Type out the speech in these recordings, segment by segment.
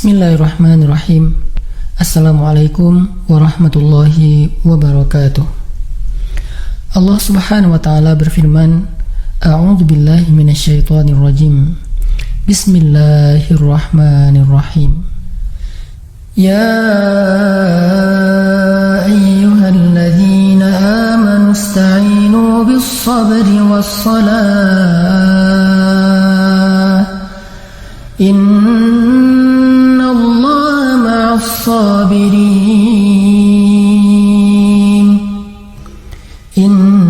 Bismillahirrahmanirrahim. Assalamualaikum warahmatullahi wabarakatuh. Allah subhanahu wa ta'ala berfirman, A'udzu billahi minasyaitonir rajim. Bismillahirrahmanirrahim. Ya ayyuhalladzina amanu ista'inu bis-sabri was-salah. Innallaha ma'as-sabirin. Innallaha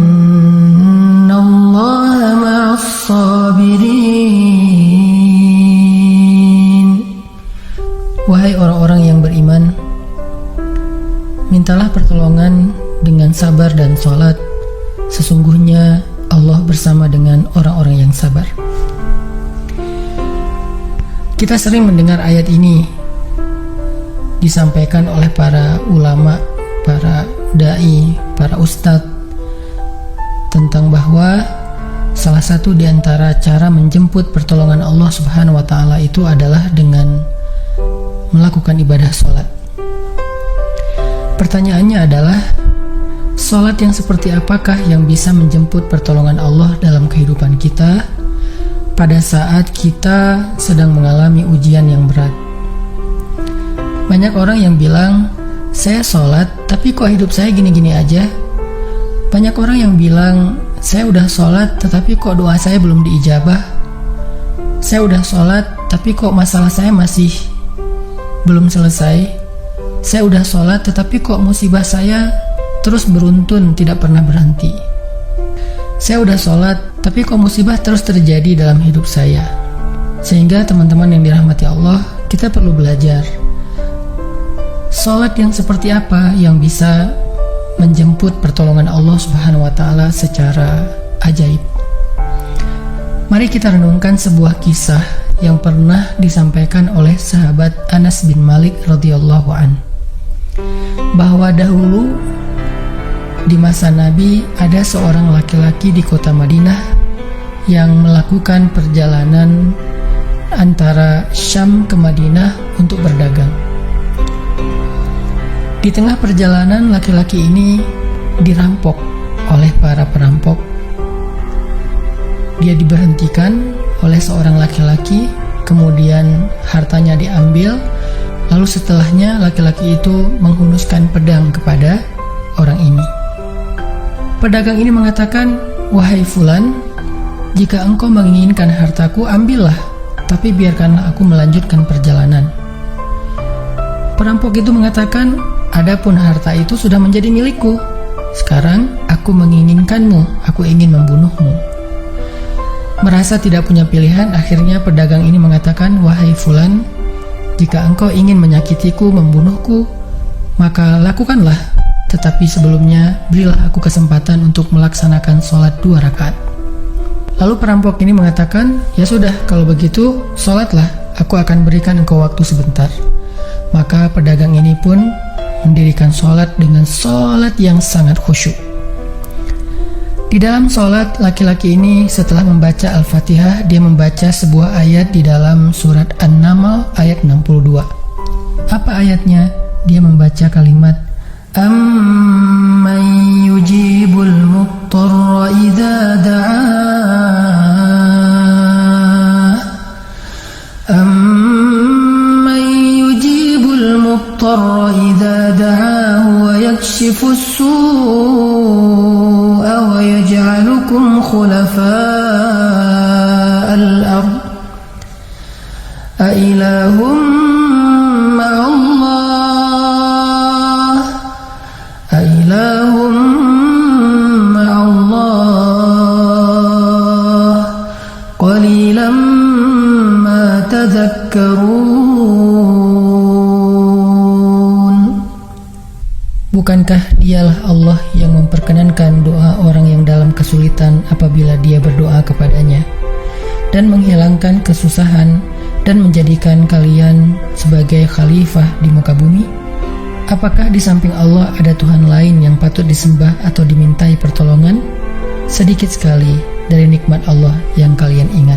ma'as-sabirin. Wahai orang-orang yang beriman, mintalah pertolongan dengan sabar dan sholat. Sesungguhnya Allah bersama dengan orang-orang yang sabar. Kita sering mendengar ayat ini disampaikan oleh para ulama, para da'i, para ustadz, tentang bahwa salah satu di antara cara menjemput pertolongan Allah subhanahu wa ta'ala itu adalah dengan melakukan ibadah sholat. Pertanyaannya adalah, sholat yang seperti apakah yang bisa menjemput pertolongan Allah dalam kehidupan kita pada saat kita sedang mengalami ujian yang berat? Banyak orang yang bilang, saya sholat tapi kok hidup saya gini-gini aja. Banyak orang yang bilang, saya udah sholat tetapi kok doa saya belum diijabah. Saya udah sholat tapi kok masalah saya masih belum selesai. Saya udah sholat tetapi kok musibah saya terus beruntun, tidak pernah berhenti. Saya udah sholat tapi kok musibah terus terjadi dalam hidup saya. Sehingga teman-teman yang dirahmati Allah, kita perlu belajar sholat yang seperti apa yang bisa menjemput pertolongan Allah subhanahu wa ta'ala secara ajaib. Mari kita renungkan sebuah kisah yang pernah disampaikan oleh sahabat Anas bin Malik radhiyallahu an, bahwa dahulu di masa Nabi ada seorang laki-laki di kota Madinah yang melakukan perjalanan antara Syam ke Madinah untuk berdagang. Di tengah perjalanan, laki-laki ini dirampok oleh para perampok. Dia diberhentikan oleh seorang laki-laki, kemudian hartanya diambil, lalu setelahnya laki-laki itu menghunuskan pedang kepada orang ini. Pedagang ini mengatakan, wahai fulan, jika engkau menginginkan hartaku, ambillah, tapi biarkanlah aku melanjutkan perjalanan. Perampok itu mengatakan, adapun harta itu sudah menjadi milikku. Sekarang aku menginginkanmu, aku ingin membunuhmu. Merasa tidak punya pilihan, akhirnya pedagang ini mengatakan, wahai fulan, jika engkau ingin menyakitiku, membunuhku, maka lakukanlah. Tetapi sebelumnya, berilah aku kesempatan untuk melaksanakan sholat 2 rakaat. Lalu perampok ini mengatakan, ya sudah, kalau begitu, sholatlah, aku akan berikan engkau waktu sebentar. Maka pedagang ini pun mendirikan sholat dengan sholat yang sangat khusyuk. Di dalam sholat, laki-laki ini setelah membaca Al-Fatihah, dia membaca sebuah ayat di dalam surat An-Naml ayat 62. Apa ayatnya? Dia membaca kalimat, Amman yujibul muttarra idza da'ah. Amman yujibul muttarra idza da'ah wa yakshifus su'a wa yaj'alukum khulafa'al ard. A ilahum ma'allah. Ilahum ma'allah qalilan ma tadhakkarun. Bukankah dialah Allah yang memperkenankan doa orang yang dalam kesulitan apabila dia berdoa kepadanya, dan menghilangkan kesusahan dan menjadikan kalian sebagai khalifah di muka bumi? Apakah di samping Allah ada Tuhan lain yang patut disembah atau dimintai pertolongan? Sedikit sekali dari nikmat Allah yang kalian ingat.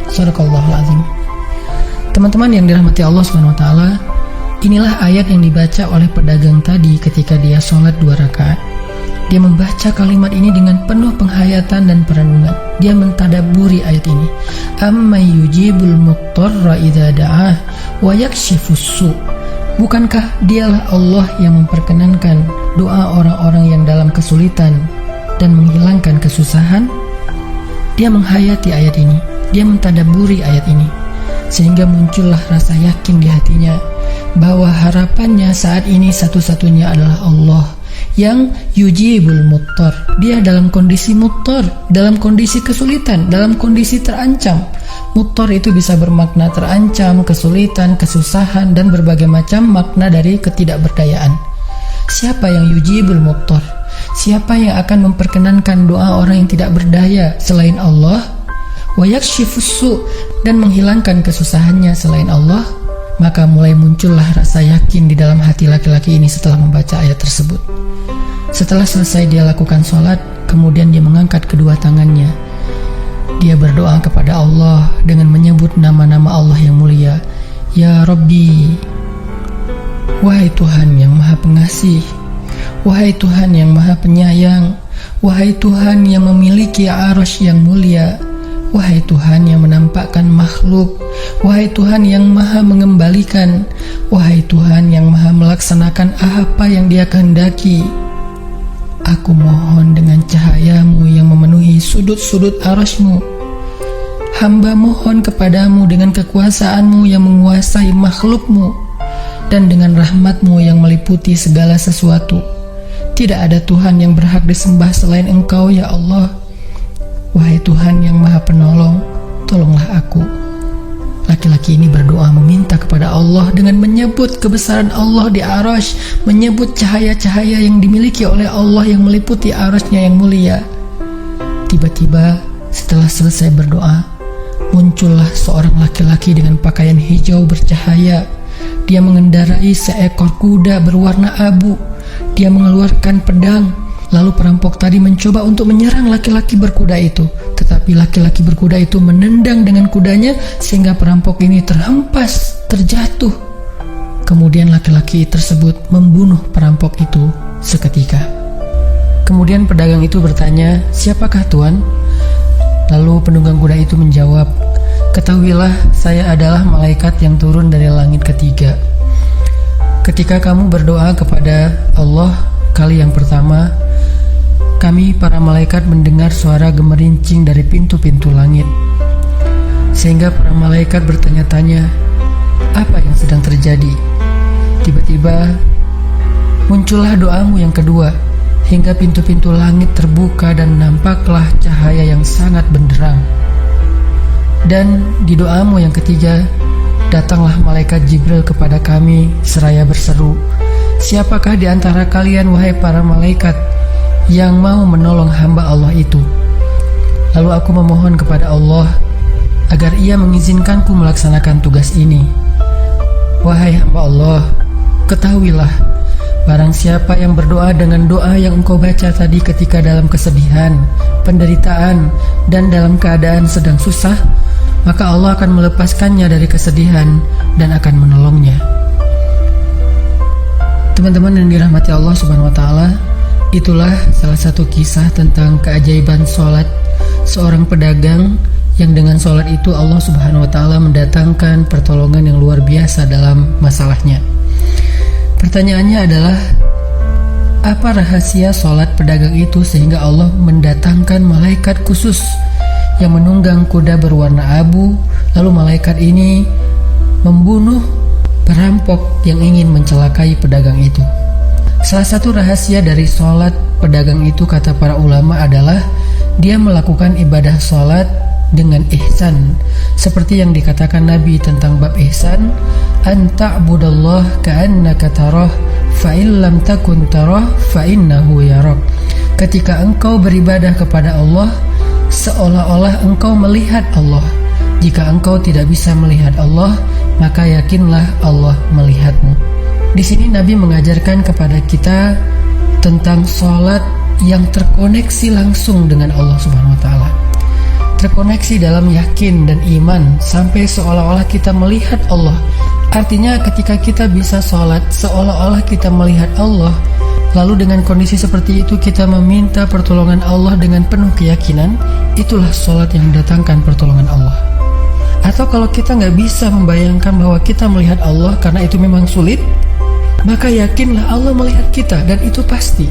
Shadaqallahul azim. Teman-teman yang dirahmati Allah Subhanahu wa taala, inilah ayat yang dibaca oleh pedagang tadi ketika dia sholat 2 rakaat. Dia membaca kalimat ini dengan penuh penghayatan dan perenungan. Dia mentadabburi ayat ini. Amman yujibul muttarra idza da'ah wa yakshifus su'. Bukankah dialah Allah yang memperkenankan doa orang-orang yang dalam kesulitan dan menghilangkan kesusahan? Dia menghayati ayat ini. Dia mentadabburi ayat ini. Sehingga muncullah rasa yakin di hatinya bahwa harapannya saat ini satu-satunya adalah Allah yang yujibul muttar. Dia dalam kondisi muttar, dalam kondisi kesulitan, dalam kondisi terancam. Muttar itu bisa bermakna terancam, kesulitan, kesusahan, dan berbagai macam makna dari ketidakberdayaan. Siapa yang yujibul muttar? Siapa yang akan memperkenankan doa orang yang tidak berdaya selain Allah? Wa yakshifus su', dan menghilangkan kesusahannya selain Allah. Maka mulai muncullah rasa yakin di dalam hati laki-laki ini setelah membaca ayat tersebut. Setelah selesai dia lakukan sholat, kemudian dia mengangkat kedua tangannya. Dia berdoa kepada Allah dengan menyebut nama-nama Allah yang mulia. Ya Rabbi, wahai Tuhan yang maha pengasih, wahai Tuhan yang maha penyayang, wahai Tuhan yang memiliki arasy yang mulia, wahai Tuhan yang menampakkan makhluk, wahai Tuhan yang maha mengembalikan, wahai Tuhan yang maha melaksanakan apa yang Dia kehendaki. Aku mohon dengan cahayamu yang memenuhi sudut-sudut arasy-Mu. Hamba mohon kepadamu dengan kekuasaanmu yang menguasai makhluk-Mu, dan dengan rahmat-Mu yang meliputi segala sesuatu. Tidak ada Tuhan yang berhak disembah selain Engkau, ya Allah. Wahai Tuhan yang maha penolong, tolonglah aku. Laki-laki ini berdoa meminta kepada Allah dengan menyebut kebesaran Allah di arasy, menyebut cahaya-cahaya yang dimiliki oleh Allah yang meliputi arasy-Nya yang mulia. Tiba-tiba setelah selesai berdoa, muncullah seorang laki-laki dengan pakaian hijau bercahaya. Dia mengendarai seekor kuda berwarna abu. Dia mengeluarkan pedang. Lalu perampok tadi mencoba untuk menyerang laki-laki berkuda itu. Tetapi laki-laki berkuda itu menendang dengan kudanya sehingga perampok ini terhempas, terjatuh. Kemudian laki-laki tersebut membunuh perampok itu seketika. Kemudian pedagang itu bertanya, "Siapakah Tuan?" Lalu penunggang kuda itu menjawab, "Ketahuilah, saya adalah malaikat yang turun dari langit ketiga. Ketika kamu berdoa kepada Allah kali yang pertama, kami para malaikat mendengar suara gemerincing dari pintu-pintu langit. Sehingga para malaikat bertanya-tanya, apa yang sedang terjadi? Tiba-tiba muncullah doamu yang kedua, hingga pintu-pintu langit terbuka dan nampaklah cahaya yang sangat benderang. Dan di doamu yang ketiga, datanglah malaikat Jibril kepada kami seraya berseru, siapakah di antara kalian wahai para malaikat yang mau menolong hamba Allah itu? Lalu aku memohon kepada Allah agar Ia mengizinkanku melaksanakan tugas ini. Wahai hamba Allah, ketahuilah, barang siapa yang berdoa dengan doa yang engkau baca tadi ketika dalam kesedihan, penderitaan, dan dalam keadaan sedang susah, maka Allah akan melepaskannya dari kesedihan dan akan menolongnya. Teman-teman yang dirahmati Allah Subhanahu wa taala, itulah salah satu kisah tentang keajaiban sholat seorang pedagang yang dengan sholat itu Allah Subhanahu wa taala mendatangkan pertolongan yang luar biasa dalam masalahnya. Pertanyaannya adalah, apa rahasia sholat pedagang itu sehingga Allah mendatangkan malaikat khusus yang menunggang kuda berwarna abu, lalu malaikat ini membunuh perampok yang ingin mencelakai pedagang itu? Salah satu rahasia dari sholat pedagang itu, kata para ulama, adalah dia melakukan ibadah sholat dengan ihsan, seperti yang dikatakan Nabi tentang bab ihsan, an ta'budallah ka'annaka tarah fa in lam takun tarah fa innahu yarak. Ketika engkau beribadah kepada Allah, seolah-olah engkau melihat Allah. Jika engkau tidak bisa melihat Allah, maka yakinlah Allah melihatmu. Di sini Nabi mengajarkan kepada kita tentang sholat yang terkoneksi langsung dengan Allah Subhanahu wa taala. terkoneksi dalam yakin dan iman sampai seolah-olah kita melihat Allah. Artinya ketika kita bisa sholat seolah-olah kita melihat Allah, lalu dengan kondisi seperti itu kita meminta pertolongan Allah dengan penuh keyakinan, itulah sholat yang mendatangkan pertolongan Allah. Atau kalau kita nggak bisa membayangkan bahwa kita melihat Allah karena itu memang sulit, maka yakinlah Allah melihat kita dan itu pasti.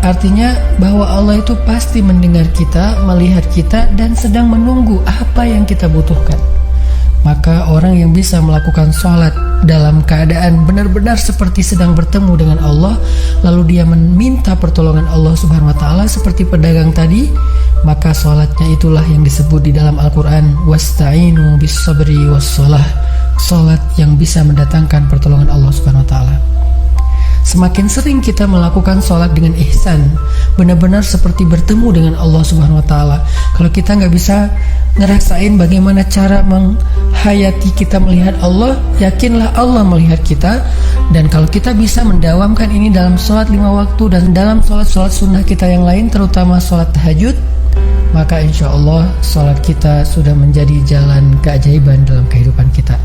Artinya bahwa Allah itu pasti mendengar kita, melihat kita, dan sedang menunggu apa yang kita butuhkan. Maka orang yang bisa melakukan sholat dalam keadaan benar-benar seperti sedang bertemu dengan Allah, lalu dia meminta pertolongan Allah Subhanahu wa Ta'ala seperti pedagang tadi, maka sholatnya itulah yang disebut di dalam Al-Quran wasta'inu bis sabri was sholah, sholat yang bisa mendatangkan pertolongan Allah Subhanahu wa Ta'ala. Semakin sering kita melakukan sholat dengan ihsan, benar-benar seperti bertemu dengan Allah Subhanahu wa Ta'ala. Kalau kita nggak bisa ngerasain bagaimana cara menghayati kita melihat Allah, yakinlah Allah melihat kita. Dan kalau kita bisa mendawamkan ini dalam sholat 5 waktu dan dalam sholat-sholat sunnah kita yang lain, terutama sholat tahajud, maka insya Allah sholat kita sudah menjadi jalan keajaiban dalam kehidupan kita.